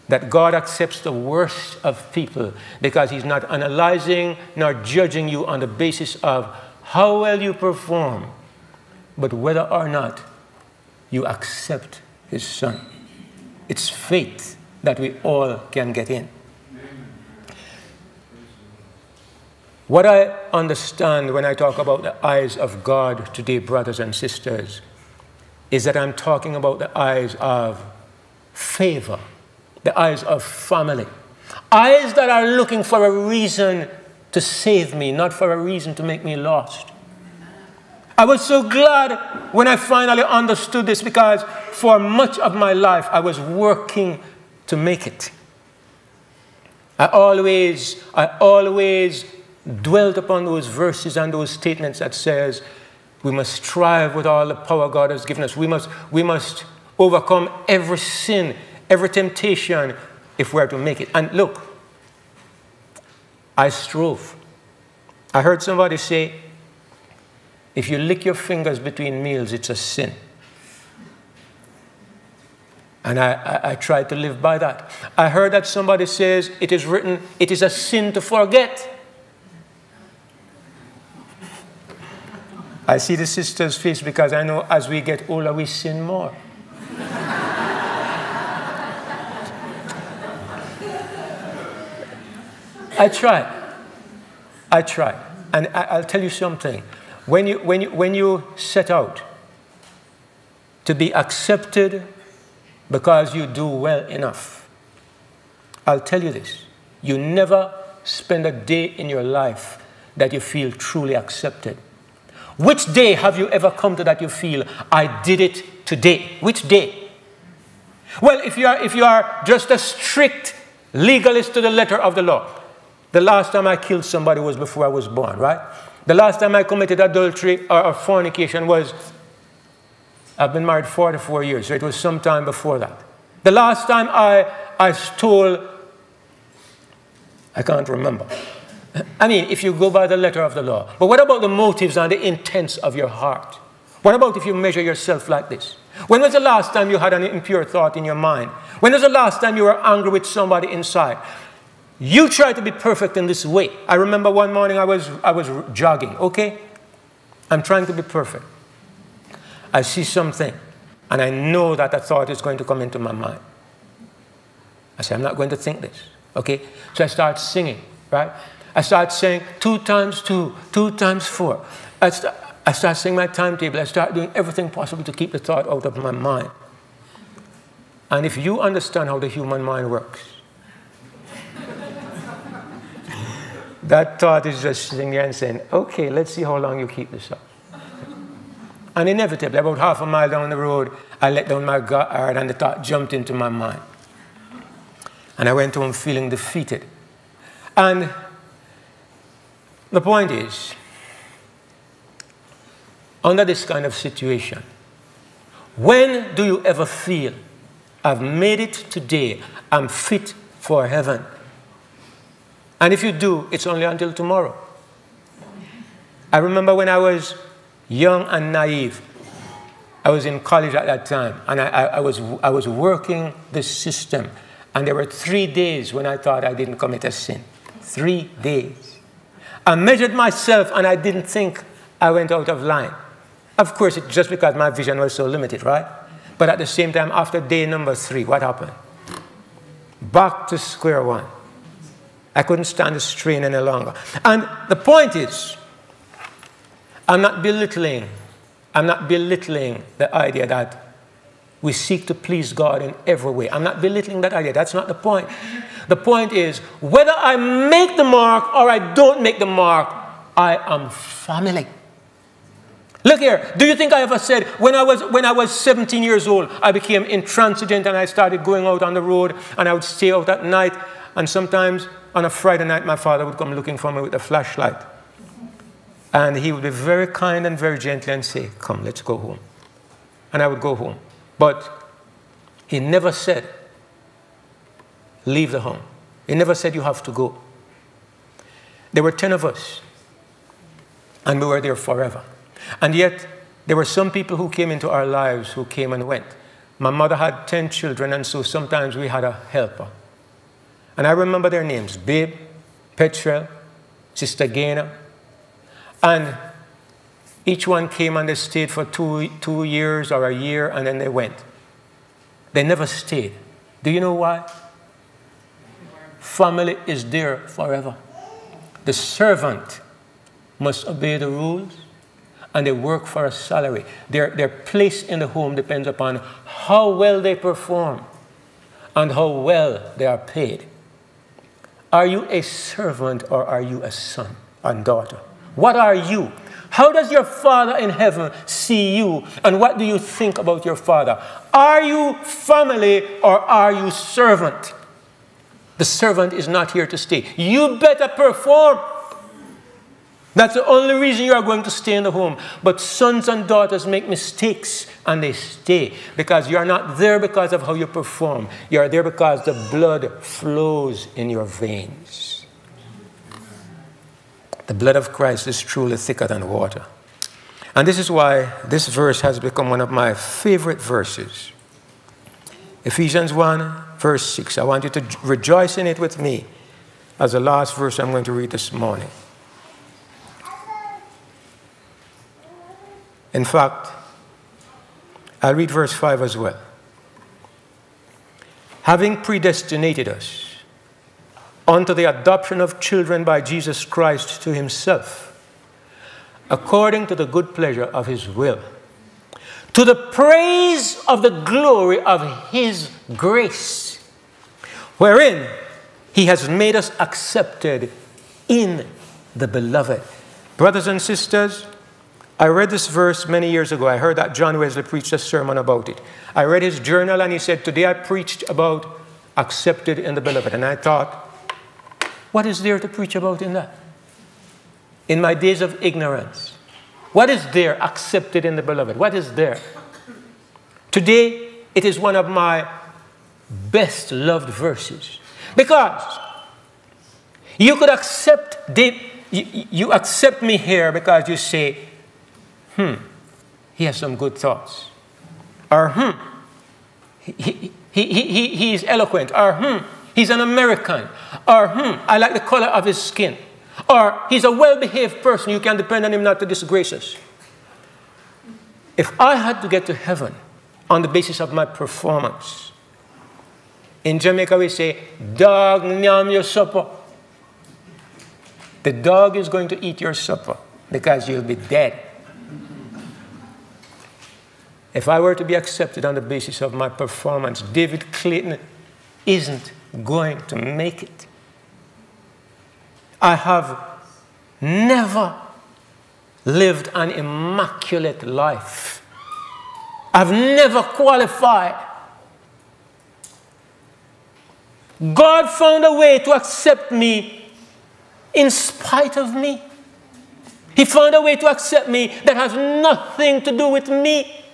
that God accepts the worst of people because he's not analyzing nor judging you on the basis of how well you perform, but whether or not you accept his son. It's faith that we all can get in. What I understand when I talk about the eyes of God today, brothers and sisters, is that I'm talking about the eyes of favor, the eyes of family. Eyes that are looking for a reason to save me, not for a reason to make me lost. I was so glad when I finally understood this because for much of my life I was working to make it. I always dwelt upon those verses and those statements that says we must strive with all the power God has given us. We must overcome every sin, every temptation if we're to make it. And look, I strove. I heard somebody say, if you lick your fingers between meals, it's a sin. And I tried to live by that. I heard that somebody says, it is written, it is a sin to forget. I see the sister's face because I know as we get older, we sin more. I try. And I'll tell you something. When you set out to be accepted because you do well enough, I'll tell you this. You never spend a day in your life that you feel truly accepted. Which day have you ever come to that you feel, I did it today? Which day? Well, if you are just a strict legalist to the letter of the law, the last time I killed somebody was before I was born, right? The last time I committed adultery or fornication was I've been married 44 years, so it was some time before that. The last time I stole, I can't remember. I mean, if you go by the letter of the law. But what about the motives and the intents of your heart? What about if you measure yourself like this? When was the last time you had an impure thought in your mind? When was the last time you were angry with somebody inside? You try to be perfect in this way. I remember one morning I was jogging, okay? I'm trying to be perfect. I see something, and I know that a thought is going to come into my mind. I say, I'm not going to think this, okay? So I start singing, right? I start saying 2 times 2, 2 times 4. I start saying my timetable. I start doing everything possible to keep the thought out of my mind. And if you understand how the human mind works, that thought is just sitting there and saying, okay, let's see how long you keep this up. And inevitably, about half a mile down the road, I let down my guard and the thought jumped into my mind. And I went home feeling defeated. And the point is, under this kind of situation, when do you ever feel, I've made it today, I'm fit for heaven? And if you do, it's only until tomorrow. I remember when I was young and naive. I was in college at that time, and I was working this system. And there were 3 days when I thought I didn't commit a sin. 3 days. I measured myself, and I didn't think I went out of line. Of course, it's just because my vision was so limited, right? But at the same time, after day number 3, what happened? Back to square one. I couldn't stand the strain any longer. And the point is, I'm not belittling the idea that we seek to please God in every way. I'm not belittling that idea. That's not the point. The point is, whether I make the mark or I don't make the mark, I am family. Look here. Do you think I ever said, when I was 17 years old, I became intransigent and I started going out on the road and I would stay out at night, and sometimes on a Friday night my father would come looking for me with a flashlight. And he would be very kind and very gentle and say, come, let's go home. And I would go home. But he never said, leave the home. He never said, you have to go. There were 10 of us. And we were there forever. And yet, there were some people who came into our lives who came and went. My mother had 10 children, and so sometimes we had a helper. And I remember their names, Babe, Petrel, Sister Gaina. And each one came and they stayed for 2 years or a year, and then they went. They never stayed. Do you know why? Family is there forever. The servant must obey the rules, and they work for a salary. Their place in the home depends upon how well they perform and how well they are paid. Are you a servant or are you a son and daughter? What are you? How does your Father in heaven see you? And what do you think about your Father? Are you family or are you servant? The servant is not here to stay. You better perform. That's the only reason you are going to stay in the home. But sons and daughters make mistakes and they stay because you are not there because of how you perform. You are there because the blood flows in your veins. The blood of Christ is truly thicker than water. And this is why this verse has become one of my favorite verses. Ephesians 1, verse 6. I want you to rejoice in it with me as the last verse I'm going to read this morning. In fact, I'll read verse 5 as well. Having predestinated us unto the adoption of children by Jesus Christ to himself, according to the good pleasure of his will, to the praise of the glory of his grace, wherein he has made us accepted in the beloved. Brothers and sisters, I read this verse many years ago. I heard that John Wesley preached a sermon about it. I read his journal and he said, today I preached about accepted in the beloved. And I thought, what is there to preach about in that? In my days of ignorance, what is there accepted in the beloved? What is there? Today, it is one of my best loved verses. Because you could accept, you accept me here because you say, he has some good thoughts. Or, he is eloquent. Or, he's an American. Or, I like the color of his skin. Or, he's a well-behaved person. You can depend on him not to disgrace us. If I had to get to heaven on the basis of my performance, in Jamaica we say, dog nyam your supper. The dog is going to eat your supper because you'll be dead. If I were to be accepted on the basis of my performance, David Clayton isn't going to make it. I have never lived an immaculate life. I've never qualified. God found a way to accept me in spite of me. He found a way to accept me that has nothing to do with me.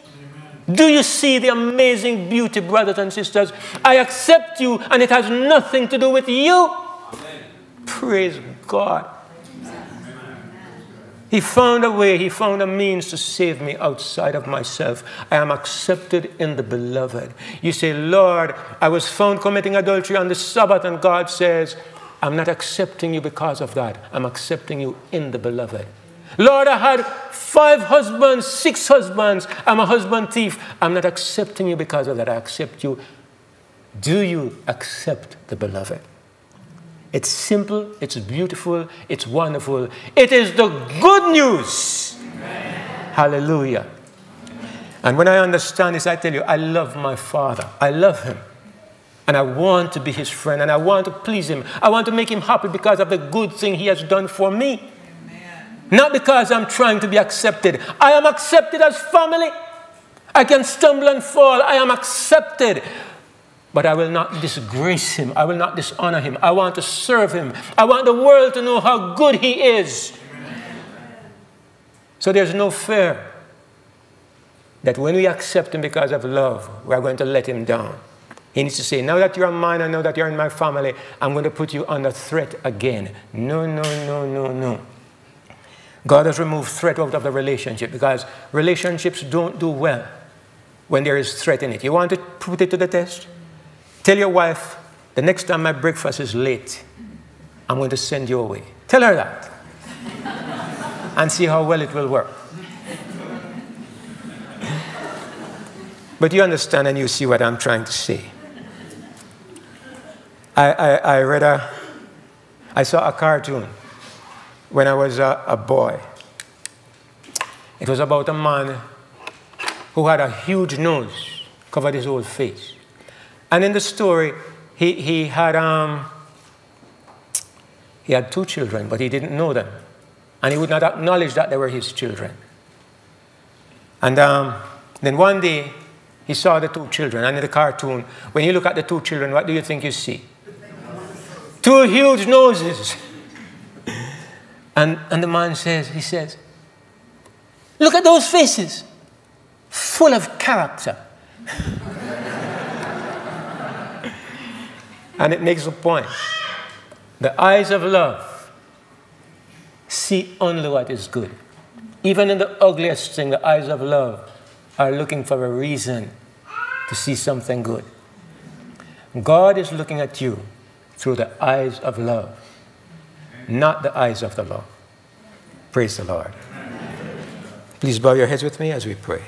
Do you see the amazing beauty, brothers and sisters? I accept you, and it has nothing to do with you. Amen. Praise God. Amen. He found a way, he found a means to save me outside of myself. I am accepted in the beloved. You say, Lord, I was found committing adultery on the Sabbath, and God says, I'm not accepting you because of that. I'm accepting you in the beloved. Lord, I had 5 husbands, 6 husbands. I'm a husband thief. I'm not accepting you because of that. I accept you. Do you accept the beloved? It's simple. It's beautiful. It's wonderful. It is the good news. Amen. Hallelujah. And when I understand this, I tell you, I love my Father. I love him. And I want to be his friend. And I want to please him. I want to make him happy because of the good thing he has done for me. Not because I'm trying to be accepted. I am accepted as family. I can stumble and fall. I am accepted. But I will not disgrace him. I will not dishonor him. I want to serve him. I want the world to know how good he is. So there's no fear that when we accept him because of love, we are going to let him down. He needs to say, now that you're mine and now that you're in my family, I'm going to put you under threat again. No, no, no, no, no. God has removed threat out of the relationship because relationships don't do well when there is threat in it. You want to put it to the test? Tell your wife, the next time my breakfast is late, I'm going to send you away. Tell her that. And see how well it will work. But you understand and you see what I'm trying to say. I saw a cartoon when I was a boy. It was about a man who had a huge nose, covered his whole face. And in the story, he had 2 children, but he didn't know them. And he would not acknowledge that they were his children. And then one day, he saw the 2 children. And in the cartoon, when you look at the 2 children, what do you think you see? 2 huge noses. And the man says, he says, look at those faces, full of character. And it makes a point. The eyes of love see only what is good. Even in the ugliest thing, the eyes of love are looking for a reason to see something good. God is looking at you through the eyes of love, not the eyes of the law. Praise the Lord. Please bow your heads with me as we pray.